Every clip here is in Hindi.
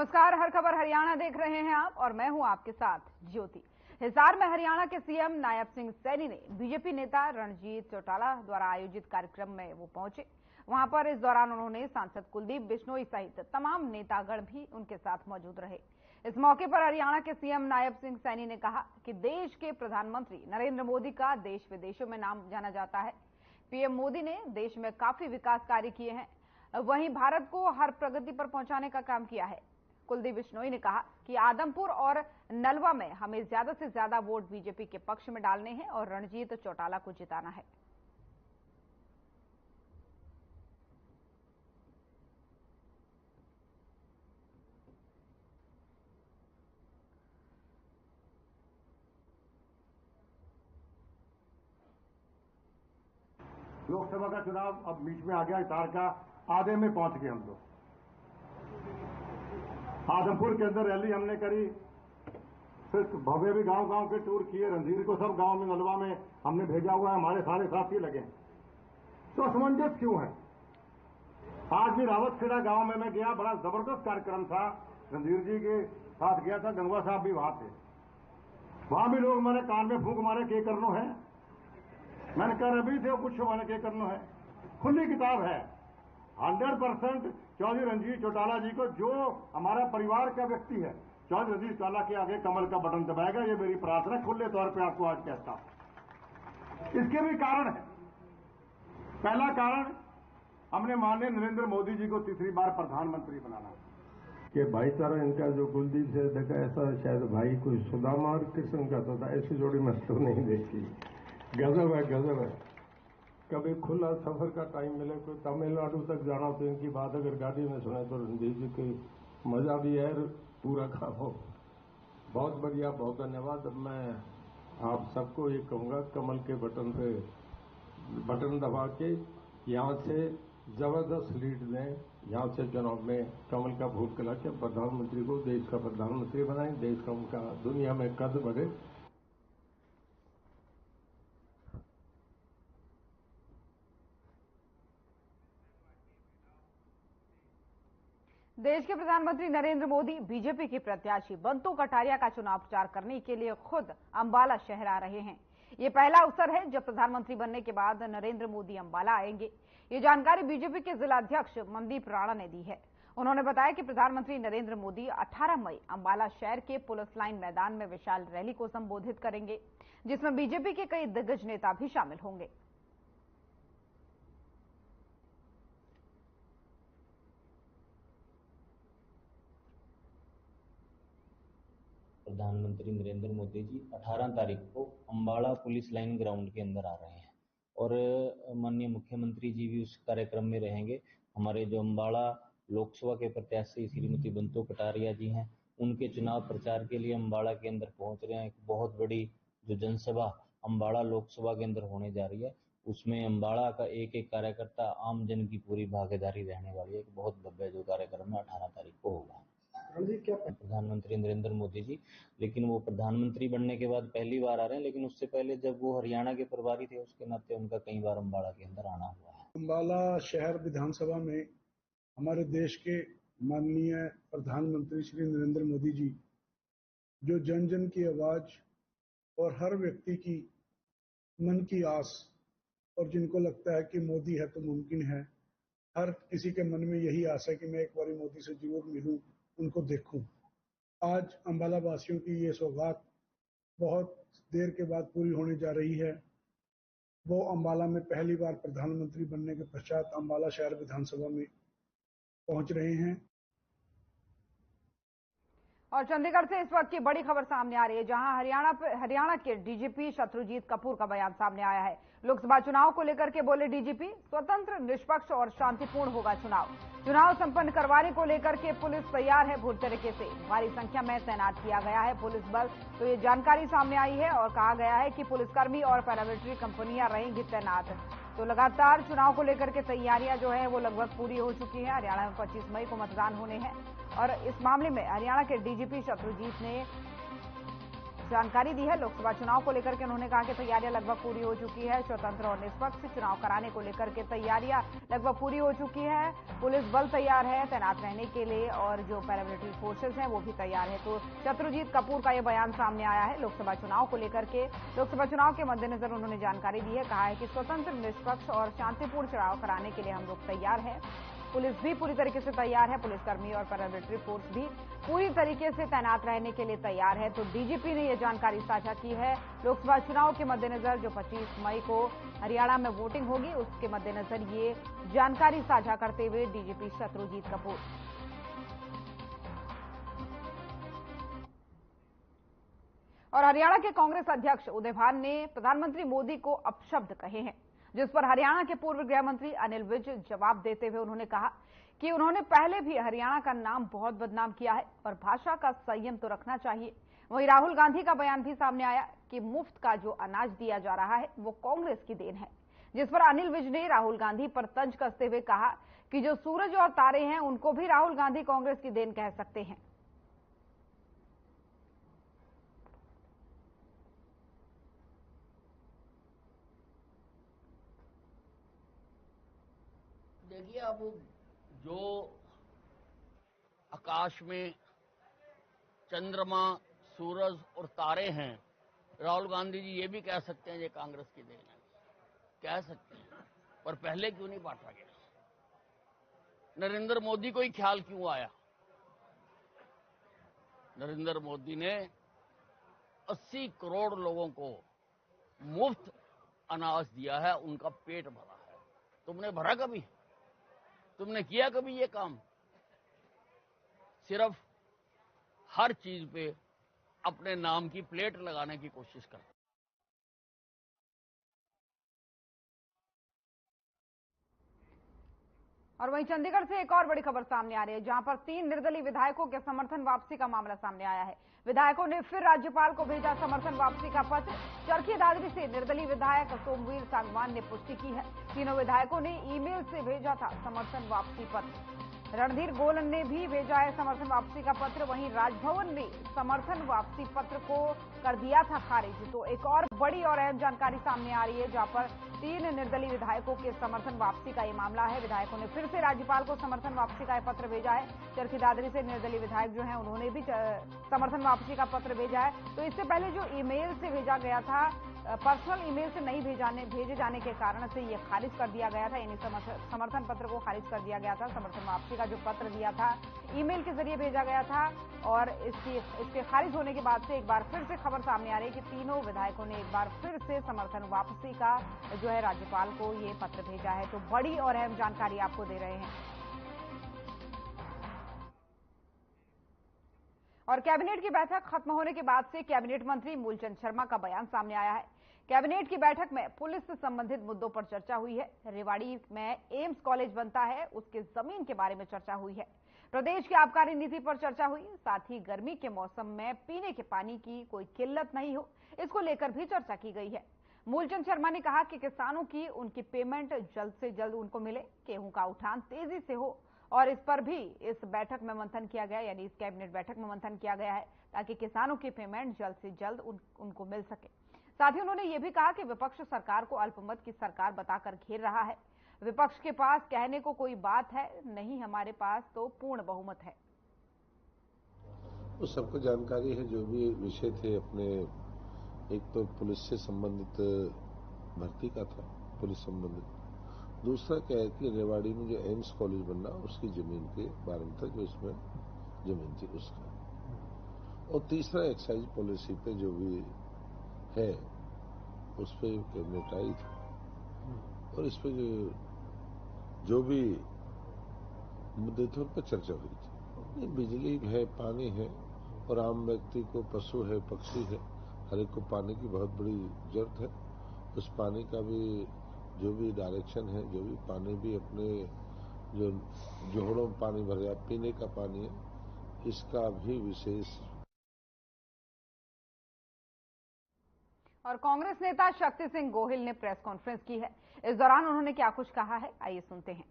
नमस्कार, हर खबर हरियाणा देख रहे हैं आप और मैं हूं आपके साथ ज्योति। हिसार में हरियाणा के सीएम नायब सिंह सैनी ने बीजेपी नेता रणजीत चौटाला द्वारा आयोजित कार्यक्रम में वो पहुंचे। वहां पर इस दौरान उन्होंने सांसद कुलदीप बिश्नोई सहित तमाम नेतागण भी उनके साथ मौजूद रहे। इस मौके पर हरियाणा के सीएम नायब सिंह सैनी ने कहा कि देश के प्रधानमंत्री नरेंद्र मोदी का देश विदेशों में नाम जाना जाता है। पीएम मोदी ने देश में काफी विकास कार्य किए हैं, वहीं भारत को हर प्रगति पर पहुंचाने का काम किया है। कुलदीप बिश्नोई ने कहा कि आदमपुर और नलवा में हमें ज्यादा से ज्यादा वोट बीजेपी के पक्ष में डालने हैं और रणजीत चौटाला को जिताना है। लोकसभा का चुनाव अब बीच में आ गया, हिसार का आधे में पहुंच गए हम लोग। आदमपुर के अंदर रैली हमने करी, फिर भव्य भी गांव-गांव के टूर किए। रणधीर को सब गांव में, नलवा में हमने भेजा हुआ है, हमारे सारे साथी लगे। तो असमंजस क्यों है? आज भी रावतखेड़ा गांव में मैं गया, बड़ा जबरदस्त कार्यक्रम था, रणधीर जी के साथ गया था, गंगवा साहब भी वहां थे। वहां भी लोग मेरे कान में फूंक मारे, के करनो है। मैंने कहा अभी थे कुछ मैंने के करनो है, खुली किताब है। 100% चौधरी रणजीत चौटाला जी को, जो हमारा परिवार का व्यक्ति है, चौधरी रणजीत चौटाला के आगे कमल का बटन दबाएगा, ये मेरी प्रार्थना खुले तौर पे आपको आज कहता हूं। इसके भी कारण है। पहला कारण, हमने माननीय नरेंद्र मोदी जी को तीसरी बार प्रधानमंत्री बनाना कि भाईचारा इनका जो कुलदीप से देखा, ऐसा शायद भाई कोई सुदामा और कृष्ण का था, ऐसी जोड़ी मैं तो नहीं देखी। गजब है, गजब है। कभी खुला सफर का टाइम मिले, कोई तमिलनाडु तक जाना तो इनकी बात अगर गाड़ी में सुने तो रणजीत जी की मजा भी है, पूरा काम हो। बहुत बढ़िया, बहुत धन्यवाद। अब मैं आप सबको ये कहूँगा, कमल के बटन पे बटन दबा के यहाँ से जबरदस्त लीड दें। यहाँ से चुनाव में कमल का वोट करा के प्रधानमंत्री को देश का प्रधानमंत्री बनाएं, देश का उनका दुनिया में कद बढ़े। देश के प्रधानमंत्री नरेंद्र मोदी बीजेपी के प्रत्याशी बंटू कटारिया का चुनाव प्रचार करने के लिए खुद अंबाला शहर आ रहे हैं। ये पहला अवसर है जब प्रधानमंत्री बनने के बाद नरेंद्र मोदी अंबाला आएंगे। ये जानकारी बीजेपी के जिलाध्यक्ष मनदीप राणा ने दी है। उन्होंने बताया कि प्रधानमंत्री नरेंद्र मोदी 18 मई अंबाला शहर के पुलिस लाइन मैदान में विशाल रैली को संबोधित करेंगे, जिसमें बीजेपी के कई दिग्गज नेता भी शामिल होंगे। प्रधानमंत्री नरेंद्र मोदी जी 18 तारीख को अंबाला पुलिस लाइन ग्राउंड के अंदर आ रहे हैं और माननीय मुख्यमंत्री जी भी उस कार्यक्रम में रहेंगे। हमारे जो अंबाला लोकसभा के प्रत्याशी श्रीमती बंटू कटारिया जी हैं, उनके चुनाव प्रचार के लिए अंबाला के अंदर पहुंच रहे हैं। एक बहुत बड़ी जो जनसभा अंबाला लोकसभा के अंदर होने जा रही है, उसमें अंबाला का एक एक कार्यकर्ता, आम जन की पूरी भागीदारी रहने वाली है। एक बहुत भव्य जो कार्यक्रम है 18 तारीख को होगा। प्रधानमंत्री नरेंद्र मोदी जी, लेकिन वो प्रधानमंत्री बनने के बाद पहली बार आ रहे हैं, लेकिन उससे पहले जब वो हरियाणा के प्रभारी थे, उसके नाते उनका कई बार अंबाला के अंदर आना हुआ है। अंबाला शहर विधानसभा में हमारे देश के माननीय प्रधानमंत्री श्री नरेंद्र मोदी जी, जो जन जन की आवाज और हर व्यक्ति की मन की आस, और जिनको लगता है कि मोदी है तो मुमकिन है, हर किसी के मन में यही आस है कि मैं एक बार मोदी से जरूर मिलूं, उनको देखूं। आज अंबाला वासियों की ये सौगात बहुत देर के बाद पूरी होने जा रही है। वो अंबाला में पहली बार प्रधानमंत्री बनने के पश्चात अंबाला शहर विधानसभा में पहुंच रहे हैं। और चंडीगढ़ से इस वक्त की बड़ी खबर सामने आ रही है, जहां हरियाणा के डीजीपी शत्रुजीत कपूर का बयान सामने आया है। लोकसभा चुनाव को लेकर के बोले डीजीपी, स्वतंत्र, निष्पक्ष और शांतिपूर्ण होगा चुनाव संपन्न करवाने को लेकर के पुलिस तैयार है। पूरी तरीके से भारी संख्या में तैनात किया गया है पुलिस बल। तो ये जानकारी सामने आई है और कहा गया है कि पुलिसकर्मी और पैरामिलिट्री कंपनियां रहेंगी तैनात। तो लगातार चुनाव को लेकर के तैयारियां जो है वो लगभग पूरी हो चुकी है। हरियाणा में 25 मई को मतदान होने हैं और इस मामले में हरियाणा के डीजीपी शत्रुजीत ने जानकारी दी है। लोकसभा चुनाव को लेकर के उन्होंने कहा कि तैयारियां लगभग पूरी हो चुकी है। स्वतंत्र और निष्पक्ष चुनाव कराने को लेकर के तैयारियां लगभग पूरी हो चुकी है। पुलिस बल तैयार है तैनात रहने के लिए और जो पैरामिलिट्री फोर्सेज हैं वो भी तैयार है। तो शत्रुजीत कपूर का यह बयान सामने आया है लोकसभा चुनाव को लेकर के। लोकसभा चुनाव के मद्देनजर उन्होंने जानकारी दी है। कहा है कि स्वतंत्र, निष्पक्ष और शांतिपूर्ण चुनाव कराने के लिए हम लोग तैयार हैं। पुलिस भी पूरी तरीके से तैयार है। पुलिसकर्मी और पैरामिलिट्री फोर्स भी पूरी तरीके से तैनात रहने के लिए तैयार है। तो डीजीपी ने यह जानकारी साझा की है लोकसभा चुनाव के मद्देनजर। जो 25 मई को हरियाणा में वोटिंग होगी उसके मद्देनजर ये जानकारी साझा करते हुए डीजीपी शत्रुजीत कपूर। और हरियाणा के कांग्रेस अध्यक्ष उदय भान ने प्रधानमंत्री मोदी को अपशब्द कहे हैं, जिस पर हरियाणा के पूर्व गृह मंत्री अनिल विज जवाब देते हुए उन्होंने कहा कि उन्होंने पहले भी हरियाणा का नाम बहुत बदनाम किया है और भाषा का संयम तो रखना चाहिए। वहीं राहुल गांधी का बयान भी सामने आया कि मुफ्त का जो अनाज दिया जा रहा है वो कांग्रेस की देन है, जिस पर अनिल विज ने राहुल गांधी पर तंज कसते हुए कहा कि जो सूरज और तारे हैं उनको भी राहुल गांधी कांग्रेस की देन कह सकते हैं। देखिए, अब जो आकाश में चंद्रमा, सूरज और तारे हैं, राहुल गांधी जी ये भी कह सकते हैं ये कांग्रेस की देन है, कह सकते हैं, पर पहले क्यों नहीं बांटा गया? नरेंद्र मोदी को ही ख्याल क्यों आया? नरेंद्र मोदी ने 80 करोड़ लोगों को मुफ्त अनाज दिया है, उनका पेट भरा है। तुमने भरा कभी? तुमने किया कभी ये काम? सिर्फ हर चीज पे अपने नाम की प्लेट लगाने की कोशिश करते। और वहीं चंडीगढ़ से एक और बड़ी खबर सामने आ रही है, जहां पर 3 निर्दलीय विधायकों के समर्थन वापसी का मामला सामने आया है। विधायकों ने फिर राज्यपाल को भेजा समर्थन वापसी का पत्र। चरखी दादरी से निर्दलीय विधायक सोमवीर सांगवान ने पुष्टि की है। तीनों विधायकों ने ईमेल से भेजा था समर्थन वापसी पत्र। रणधीर गोलन ने भी भेजा है समर्थन वापसी का पत्र। वहीं राजभवन ने समर्थन वापसी पत्र को कर दिया था खारिज। तो एक और बड़ी और अहम जानकारी सामने आ रही है, जहां पर 3 निर्दलीय विधायकों के समर्थन वापसी का ये मामला है। विधायकों ने फिर से राज्यपाल को समर्थन वापसी का पत्र भेजा है। चरखी दादरी से निर्दलीय विधायक जो हैं उन्होंने भी समर्थन वापसी का पत्र भेजा है। तो इससे पहले जो ईमेल से भेजा गया था, पर्सनल ईमेल से नहीं भेजे जाने के कारण से ये खारिज कर दिया गया था, यानी समर्थन पत्र को खारिज कर दिया गया था। समर्थन वापसी का जो पत्र दिया था ईमेल के जरिए भेजा गया था और इसके खारिज होने के बाद से एक बार फिर से खबर सामने आ रही है कि तीनों विधायकों ने एक बार फिर से समर्थन वापसी का जो है राज्यपाल को ये पत्र भेजा है। तो बड़ी और अहम जानकारी आपको दे रहे हैं। और कैबिनेट की बैठक खत्म होने के बाद से कैबिनेट मंत्री मूलचंद शर्मा का बयान सामने आया है। कैबिनेट की बैठक में पुलिस से संबंधित मुद्दों पर चर्चा हुई है। रेवाड़ी में एम्स कॉलेज बनता है, उसके जमीन के बारे में चर्चा हुई है। प्रदेश की आबकारी नीति पर चर्चा हुई। साथ ही गर्मी के मौसम में पीने के पानी की कोई किल्लत नहीं हो, इसको लेकर भी चर्चा की गई है। मूलचंद शर्मा ने कहा कि किसानों की उनकी पेमेंट जल्द से जल्द उनको मिले, गेहूं का उठान तेजी से हो और इस पर भी इस बैठक में मंथन किया गया, यानी इस कैबिनेट बैठक में मंथन किया गया है ताकि किसानों की पेमेंट जल्द से जल्द उनको मिल सके। साथ ही उन्होंने ये भी कहा कि विपक्ष सरकार को अल्पमत की सरकार बताकर घेर रहा है। विपक्ष के पास कहने को कोई बात है नहीं, हमारे पास तो पूर्ण बहुमत है। तो सबको जानकारी है जो भी विषय थे अपने, एक तो पुलिस से संबंधित भर्ती का था, पुलिस संबंधित। दूसरा क्या है कि रेवाड़ी में जो एम्स कॉलेज बनना उसकी जमीन के बारे में था, जो इसमें जमीन थी उसका। और तीसरा एक्साइज पॉलिसी पे जो भी है उस पर कैबिनेट आई थी और इस पर जो भी मुद्दे थे उन पर चर्चा हुई थी। बिजली है, पानी है और आम व्यक्ति को, पशु है, पक्षी है, हर एक को पानी की बहुत बड़ी जरूरत है। उस पानी का भी जो भी डायरेक्शन है, जो भी पानी भी अपने जो जोहड़ों में पानी भर गया, पीने का पानी है, इसका भी विशेष। और कांग्रेस नेता शक्ति सिंह गोहिल ने प्रेस कॉन्फ्रेंस की है। इस दौरान उन्होंने क्या कुछ कहा है, आइए सुनते हैं।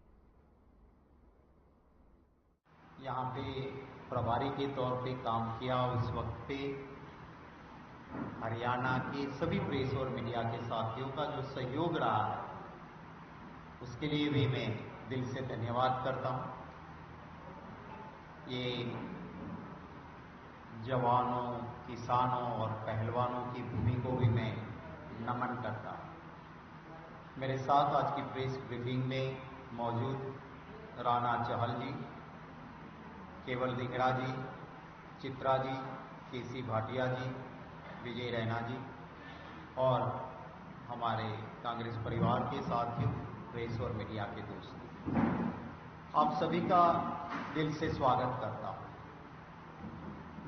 यहाँ पे प्रभारी के तौर पे काम किया, उस वक्त पे हरियाणा के सभी प्रेस और मीडिया के साथियों का जो सहयोग रहा है उसके लिए भी मैं दिल से धन्यवाद करता हूं। ये जवानों, किसानों और पहलवानों की भूमि को भी मैं नमन करता हूं। मेरे साथ आज की प्रेस ब्रीफिंग में मौजूद राणा चहल जी, केवल दिगड़ा जी, चित्रा जी, केसी भाटिया जी, विजय रैना जी और हमारे कांग्रेस परिवार के साथियों, प्रेस और मीडिया के दोस्तों, आप सभी का दिल से स्वागत करता हूं।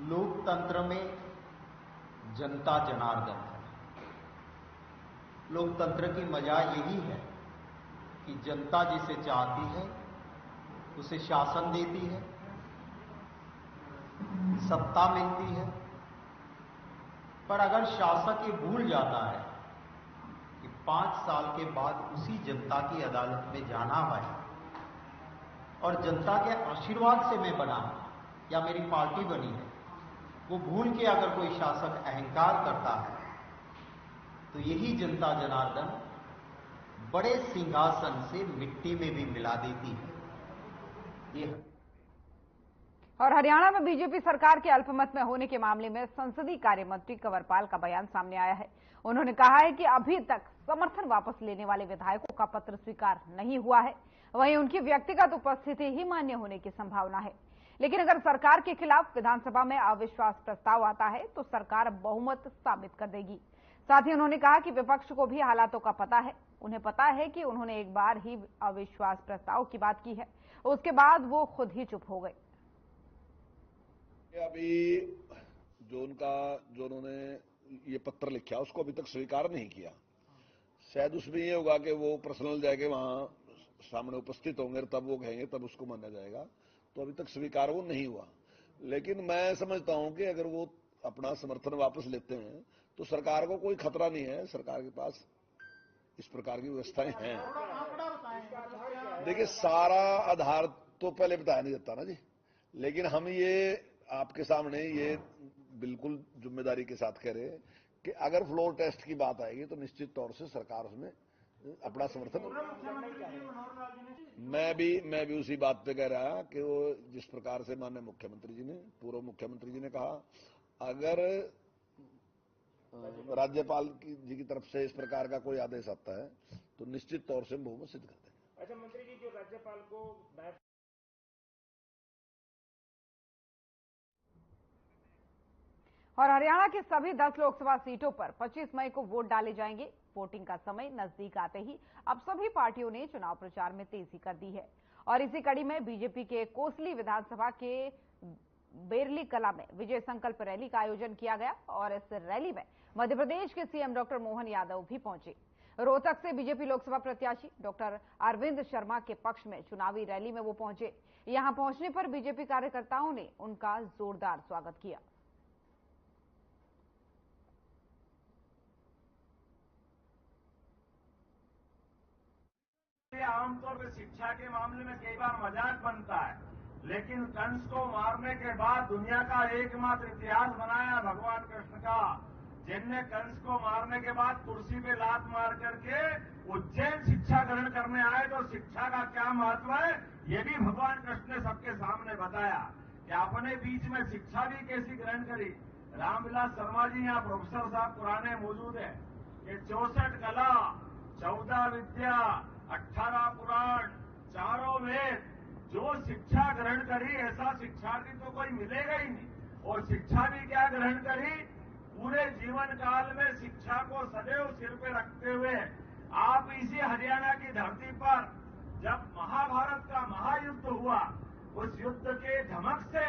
लोकतंत्र में जनता जनार्दन है। लोकतंत्र की मजा यही है कि जनता जिसे चाहती है उसे शासन देती है, सत्ता मिलती है। पर अगर शासक ये भूल जाता है कि 5 साल के बाद उसी जनता की अदालत में जाना है और जनता के आशीर्वाद से मैं बना या मेरी पार्टी बनी है, वो भूल के अगर कोई शासक अहंकार करता है तो यही जनता जनार्दन बड़े सिंहासन से मिट्टी में भी मिला देती है। ये और हरियाणा में बीजेपी सरकार के अल्पमत में होने के मामले में संसदीय कार्य मंत्री कंवरपाल का बयान सामने आया है। उन्होंने कहा है कि अभी तक समर्थन वापस लेने वाले विधायकों का पत्र स्वीकार नहीं हुआ है, वहीं उनकी व्यक्तिगत उपस्थिति ही मान्य होने की संभावना है। लेकिन अगर सरकार के खिलाफ विधानसभा में अविश्वास प्रस्ताव आता है तो सरकार बहुमत साबित कर देगी। साथ ही उन्होंने कहा कि विपक्ष को भी हालातों का पता है। उन्हें पता है कि उन्होंने एक बार ही अविश्वास प्रस्ताव की बात की है, उसके बाद वो खुद ही चुप हो गए। अभी जो उन्होंने ये पत्र लिखा उसको अभी तक स्वीकार नहीं किया। शायद उसमें ये होगा कि वो पर्सनल जाके वहां सामने उपस्थित होंगे, तब वो कहेंगे, तब उसको माना जाएगा। तो अभी तक स्वीकार वो नहीं हुआ। लेकिन मैं समझता हूं कि अगर वो अपना समर्थन वापस लेते हैं तो सरकार को कोई खतरा नहीं है। सरकार के पास इस प्रकार की व्यवस्थाएं हैं। देखिए, सारा आधार तो पहले बताया नहीं जाता ना जी, लेकिन हम ये आपके सामने ये बिल्कुल जिम्मेदारी के साथ कह रहे हैं कि अगर फ्लोर टेस्ट की बात आएगी तो निश्चित तौर से सरकार उसमें अपना समर्थन। मैं भी उसी बात पे कह रहा कि वो जिस प्रकार से माननीय मुख्यमंत्री जी ने, पूर्व मुख्यमंत्री जी ने कहा, अगर राज्यपाल जी की तरफ से इस प्रकार का कोई आदेश आता है तो निश्चित तौर से बहुमत सिद्ध कर देंगे। अच्छा मंत्री जी, जो राज्यपाल को और हरियाणा की सभी 10 लोकसभा सीटों पर 25 मई को वोट डाले जाएंगे। वोटिंग का समय नजदीक आते ही अब सभी पार्टियों ने चुनाव प्रचार में तेजी कर दी है और इसी कड़ी में बीजेपी के कोसली विधानसभा के बेरली कला में विजय संकल्प रैली का आयोजन किया गया और इस रैली में मध्य प्रदेश के सीएम डॉक्टर मोहन यादव भी पहुंचे। रोहतक से बीजेपी लोकसभा प्रत्याशी डॉक्टर अरविंद शर्मा के पक्ष में चुनावी रैली में वो पहुंचे। यहां पहुंचने पर बीजेपी कार्यकर्ताओं ने उनका जोरदार स्वागत किया। आमतौर पर शिक्षा के मामले में कई बार मजाक बनता है, लेकिन कंस को मारने के बाद दुनिया का एकमात्र इतिहास बनाया भगवान कृष्ण का, जिनने कंस को मारने के बाद कुर्सी पे लात मार करके उज्जैन शिक्षा ग्रहण करने आए। तो शिक्षा का क्या महत्व है ये भी भगवान कृष्ण ने सबके सामने बताया कि अपने बीच में शिक्षा भी कैसी ग्रहण करी। रामविलास शर्मा जी यहाँ प्रोफेसर साहब पुराने मौजूद है। ये 64 कला, 14 विद्या, 18 पुराण, 4 वेद, जो शिक्षा ग्रहण करी ऐसा शिक्षार्थी तो कोई मिलेगा ही नहीं। और शिक्षा भी क्या ग्रहण करी, पूरे जीवन काल में शिक्षा को सदैव सिर पे रखते हुए आप इसी हरियाणा की धरती पर जब महाभारत का महायुद्ध हुआ, उस युद्ध के धमक से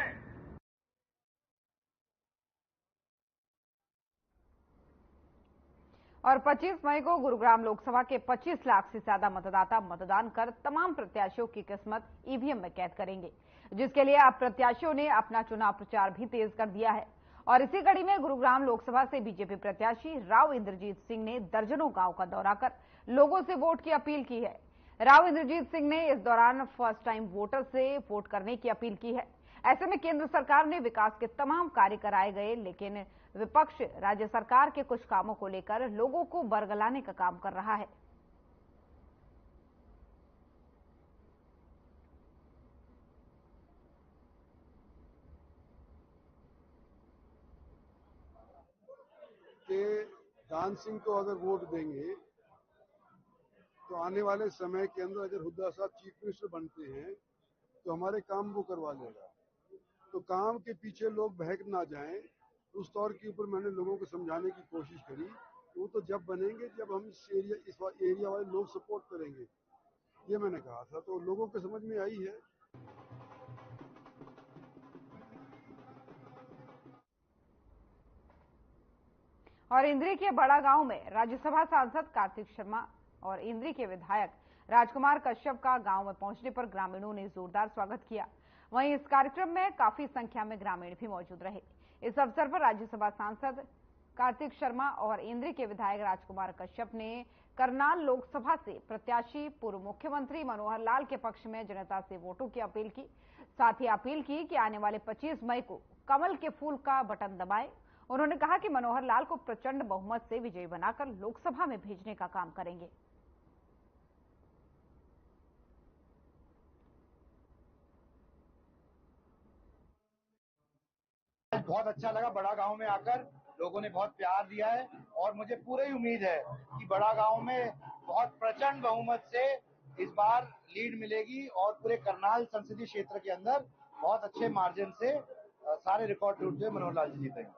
और 25 मई को गुरुग्राम लोकसभा के 25 लाख से ज्यादा मतदाता मतदान कर तमाम प्रत्याशियों की किस्मत ईवीएम में कैद करेंगे, जिसके लिए अब प्रत्याशियों ने अपना चुनाव प्रचार भी तेज कर दिया है। और इसी कड़ी में गुरुग्राम लोकसभा से बीजेपी प्रत्याशी राव इंद्रजीत सिंह ने दर्जनों गांव का दौरा कर लोगों से वोट की अपील की है। राव इंद्रजीत सिंह ने इस दौरान फर्स्ट टाइम वोटर से वोट करने की अपील की है। ऐसे में केंद्र सरकार ने विकास के तमाम कार्य कराए गए, लेकिन विपक्ष राज्य सरकार के कुछ कामों को लेकर लोगों को बरगलाने का काम कर रहा है। कि दान सिंह को अगर वोट देंगे तो आने वाले समय के अंदर अगर हुड्डा साहब चीफ मिनिस्टर बनते हैं तो हमारे काम वो करवा लेगा। तो काम के पीछे लोग बहक ना जाएं, उस तौर के ऊपर मैंने लोगों को समझाने की कोशिश करी। वो तो जब बनेंगे जब हम इस एरिया वाले लोग सपोर्ट करेंगे, ये मैंने कहा था। तो लोगों को समझ में आई है। और इंद्री के बड़ा गांव में राज्यसभा सांसद कार्तिक शर्मा और इंद्री के विधायक राजकुमार कश्यप का गांव में पहुंचने पर ग्रामीणों ने जोरदार स्वागत किया। वहीं इस कार्यक्रम में काफी संख्या में ग्रामीण भी मौजूद रहे। इस अवसर पर राज्यसभा सांसद कार्तिक शर्मा और इंद्री के विधायक राजकुमार कश्यप ने करनाल लोकसभा से प्रत्याशी पूर्व मुख्यमंत्री मनोहर लाल के पक्ष में जनता से वोटों की अपील की। साथ ही अपील की कि आने वाले 25 मई को कमल के फूल का बटन दबाएं। उन्होंने कहा कि मनोहर लाल को प्रचंड बहुमत से विजयी बनाकर लोकसभा में भेजने का काम करेंगे। बहुत अच्छा लगा बड़ा गांव में आकर, लोगों ने बहुत प्यार दिया है और मुझे पूरी उम्मीद है कि बड़ा गांव में बहुत प्रचंड बहुमत से इस बार लीड मिलेगी और पूरे करनाल संसदीय क्षेत्र के अंदर बहुत अच्छे मार्जिन से सारे रिकॉर्ड टूटते हुए मनोहर लाल जी जीतेंगे।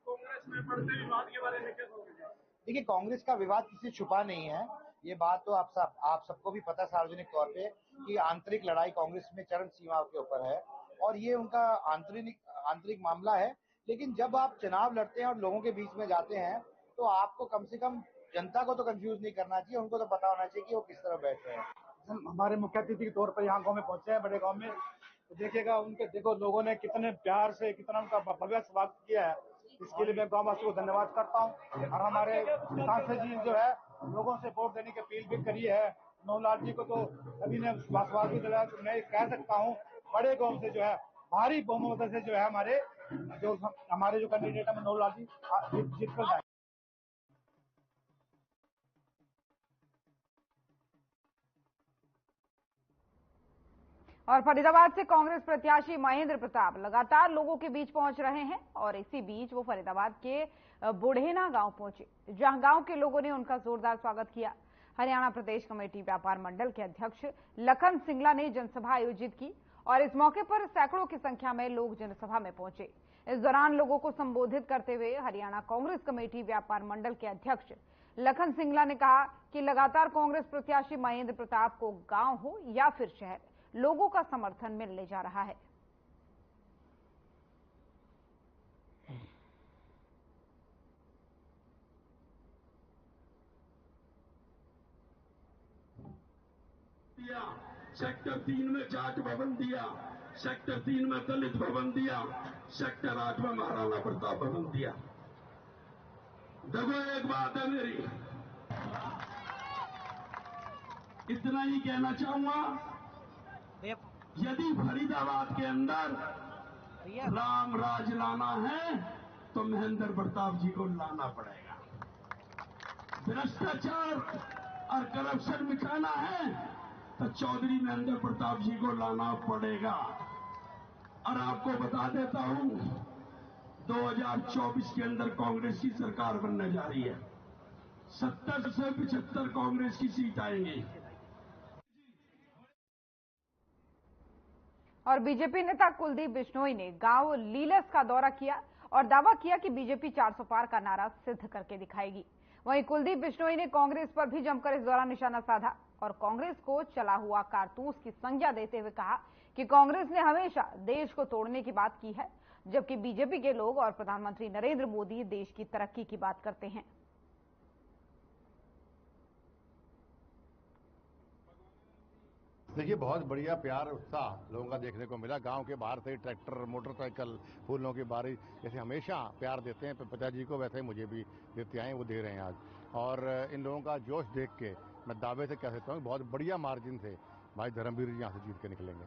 कांग्रेस में बढ़ते विवाद के बारे में क्या सोचेंगे? देखिए, कांग्रेस का विवाद किसी छुपा नहीं है। ये बात तो आप सबको भी पता सार्वजनिक तौर पे कि आंतरिक लड़ाई कांग्रेस में चरम सीमा के ऊपर है और ये उनका आंतरिक मामला है। लेकिन जब आप चुनाव लड़ते हैं और लोगों के बीच में जाते हैं तो आपको कम से कम जनता को तो कंफ्यूज नहीं करना चाहिए, उनको तो पता होना चाहिए कि वो किस तरह बैठ रहे हैं। हमारे मुख्य अतिथि के तौर पर यहाँ गाँव में पहुंचे हैं, बड़े गाँव में, तो देखिएगा देखो लोगों ने कितने प्यार से कितना उनका भव्य स्वागत किया है। इसके लिए मैं गाँववासियों को धन्यवाद करता हूँ। और हमारे सांसद जी जो है लोगों से वोट देने की अपील भी करी है। मनोहर लाल जी को तो सभी ने विश्वास भी दिलाया। तो मैं कह सकता हूँ बड़े गाँव से जो है भारी बहुमत से जो है हमारे जो कैंडिडेट है मनोहर लाल जी जीत कर जाए। और फरीदाबाद से कांग्रेस प्रत्याशी महेंद्र प्रताप लगातार लोगों के बीच पहुंच रहे हैं और इसी बीच वो फरीदाबाद के बुढ़ेना गांव पहुंचे, जहां गांव के लोगों ने उनका जोरदार स्वागत किया। हरियाणा प्रदेश कमेटी व्यापार मंडल के अध्यक्ष लखन सिंगला ने जनसभा आयोजित की और इस मौके पर सैकड़ों की संख्या में लोग जनसभा में पहुंचे। इस दौरान लोगों को संबोधित करते हुए हरियाणा कांग्रेस कमेटी व्यापार मंडल के अध्यक्ष लखन सिंगला ने कहा कि लगातार कांग्रेस प्रत्याशी महेंद्र प्रताप को गांव हो या फिर शहर, लोगों का समर्थन मिलने जा रहा है। सेक्टर 3 में जाट भवन दिया, सेक्टर 3 में दलित भवन दिया, सेक्टर 8 में महाराणा प्रताप भवन दिया। देखो एक बात है मेरी, इतना ही कहना चाहूंगा, यदि फरीदाबाद के अंदर राम राज लाना है तो महेंद्र प्रताप जी को लाना पड़ेगा। भ्रष्टाचार और करप्शन मिटाना है तो चौधरी महेंद्र प्रताप जी को लाना पड़ेगा। और आपको बता देता हूं 2024 के अंदर कांग्रेस की सरकार बनने जा रही है। 70 से 75 कांग्रेस की सीट आएंगी। और बीजेपी नेता कुलदीप बिश्नोई ने गांव लीलस का दौरा किया और दावा किया कि बीजेपी 400 पार का नारा सिद्ध करके दिखाएगी। वहीं कुलदीप बिश्नोई ने कांग्रेस पर भी जमकर इस दौरान निशाना साधा और कांग्रेस को चला हुआ कारतूस की संज्ञा देते हुए कहा कि कांग्रेस ने हमेशा देश को तोड़ने की बात की है, जबकि बीजेपी के लोग और प्रधानमंत्री नरेंद्र मोदी देश की तरक्की की बात करते हैं। देखिए, बहुत बढ़िया प्यार उत्साह लोगों का देखने को मिला। गांव के बाहर से ट्रैक्टर, मोटरसाइकिल, फूलों की बारिश, जैसे हमेशा प्यार देते हैं पिताजी को, वैसे ही मुझे भी देते आए, वो दे रहे हैं आज। और इन लोगों का जोश देख के मैं दावे से कह सकता हूँ बहुत बढ़िया मार्जिन से भाई धर्मवीर जी यहाँ से जीत के निकलेंगे।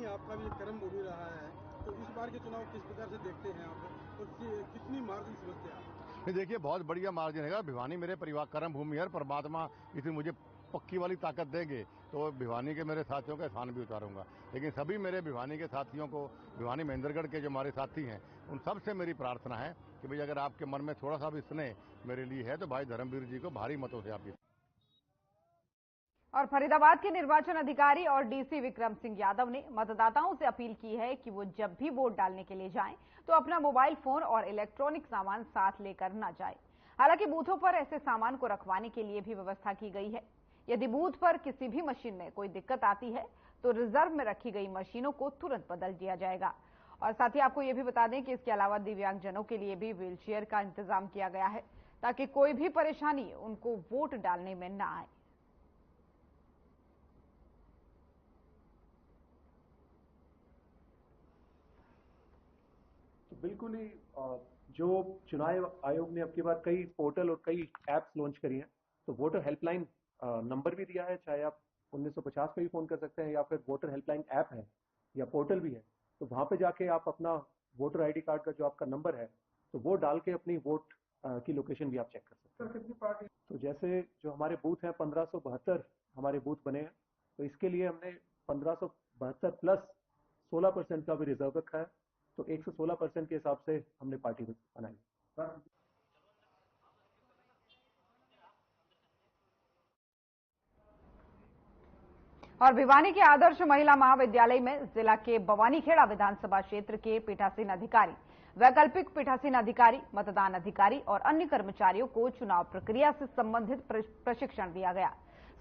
आपका भी क्रम हो भी रहा है तो इस बार के चुनाव किस प्रकार से देखते हैं आप और कितनी मार्जिन समझते हैं आप? देखिए, बहुत बढ़िया मार्जिन है। भिवानी मेरे परिवार कर्म भूमि है। परमात्मा इसमें मुझे पक्की वाली ताकत देंगे तो भिवानी के मेरे साथियों का एहसान भी उतारूंगा। लेकिन सभी मेरे भिवानी के साथियों को, भिवानी महेंद्रगढ़ के जो हमारे साथी हैं, उन सब से मेरी प्रार्थना है कि भाई अगर आपके मन में थोड़ा सा भी स्नेह मेरे लिए है तो भाई धर्मवीर जी को भारी मतों से आप जीतें। और फरीदाबाद के निर्वाचन अधिकारी और डीसी विक्रम सिंह यादव ने मतदाताओं से अपील की है कि वो जब भी वोट डालने के लिए जाएं तो अपना मोबाइल फोन और इलेक्ट्रॉनिक सामान साथ लेकर न जाएं। हालांकि बूथों पर ऐसे सामान को रखवाने के लिए भी व्यवस्था की गई है। यदि बूथ पर किसी भी मशीन में कोई दिक्कत आती है तो रिजर्व में रखी गई मशीनों को तुरंत बदल दिया जाएगा। और साथ ही आपको ये भी बता दें कि इसके अलावा दिव्यांगजनों के लिए भी व्हीलचेयर का इंतजाम किया गया है ताकि कोई भी परेशानी उनको वोट डालने में न आए। बिल्कुल ही जो चुनाव आयोग ने अब की बार कई पोर्टल और कई ऐप्स लॉन्च करी हैं, तो वोटर हेल्पलाइन नंबर भी दिया है, चाहे आप 1950 पे भी फोन कर सकते हैं या फिर वोटर हेल्पलाइन ऐप है या पोर्टल भी है, तो वहां पे जाके आप अपना वोटर आईडी कार्ड का जो आपका नंबर है तो वो डाल के अपनी वोट की लोकेशन भी आप चेक कर सकते हैं। तो जैसे जो हमारे बूथ हैं 1572 हमारे बूथ बने हैं, तो इसके लिए हमने 1572 प्लस 16% का भी रिजर्व रखा है, तो 116% के हिसाब से हमने पार्टी बनाई। और भिवानी के आदर्श महिला महाविद्यालय में जिला के बवानीखेड़ा विधानसभा क्षेत्र के पीठासीन अधिकारी, वैकल्पिक पीठासीन अधिकारी, मतदान अधिकारी और अन्य कर्मचारियों को चुनाव प्रक्रिया से संबंधित प्रशिक्षण दिया गया।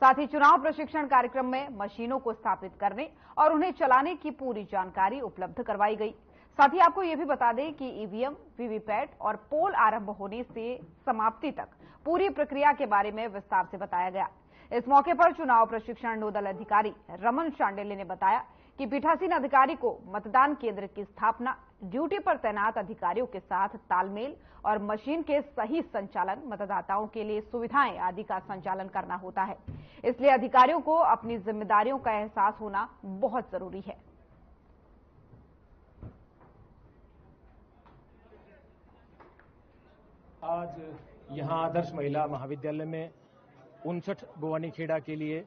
साथ ही चुनाव प्रशिक्षण कार्यक्रम में मशीनों को स्थापित करने और उन्हें चलाने की पूरी जानकारी उपलब्ध करवाई गई। साथ ही आपको यह भी बता दें कि ईवीएम, वीवीपैट और पोल आरंभ होने से समाप्ति तक पूरी प्रक्रिया के बारे में विस्तार से बताया गया। इस मौके पर चुनाव प्रशिक्षण नोडल अधिकारी रमन शांडिल्य ने बताया कि पीठासीन अधिकारी को मतदान केंद्र की स्थापना, ड्यूटी पर तैनात अधिकारियों के साथ तालमेल और मशीन के सही संचालन, मतदाताओं के लिए सुविधाएं आदि का संचालन करना होता है। इसलिए अधिकारियों को अपनी जिम्मेदारियों का एहसास होना बहुत जरूरी है। आज यहाँ आदर्श महिला महाविद्यालय में 59 बवानीखेड़ा के लिए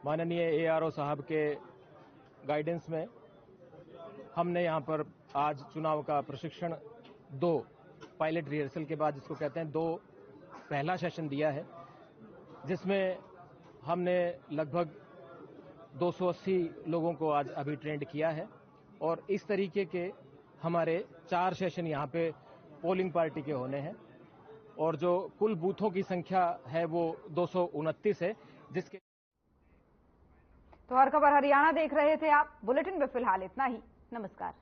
माननीय एआरओ साहब के गाइडेंस में हमने यहाँ पर आज चुनाव का प्रशिक्षण 2 पायलट रिहर्सल के बाद, जिसको कहते हैं 2 पहला सेशन दिया है, जिसमें हमने लगभग 280 लोगों को आज अभी ट्रेंड किया है। और इस तरीके के हमारे 4 सेशन यहाँ पे पोलिंग पार्टी के होने हैं और जो कुल बूथों की संख्या है वो 229 है, जिसके। तो हर खबर हरियाणा देख रहे थे आप। बुलेटिन में फिलहाल इतना ही। नमस्कार।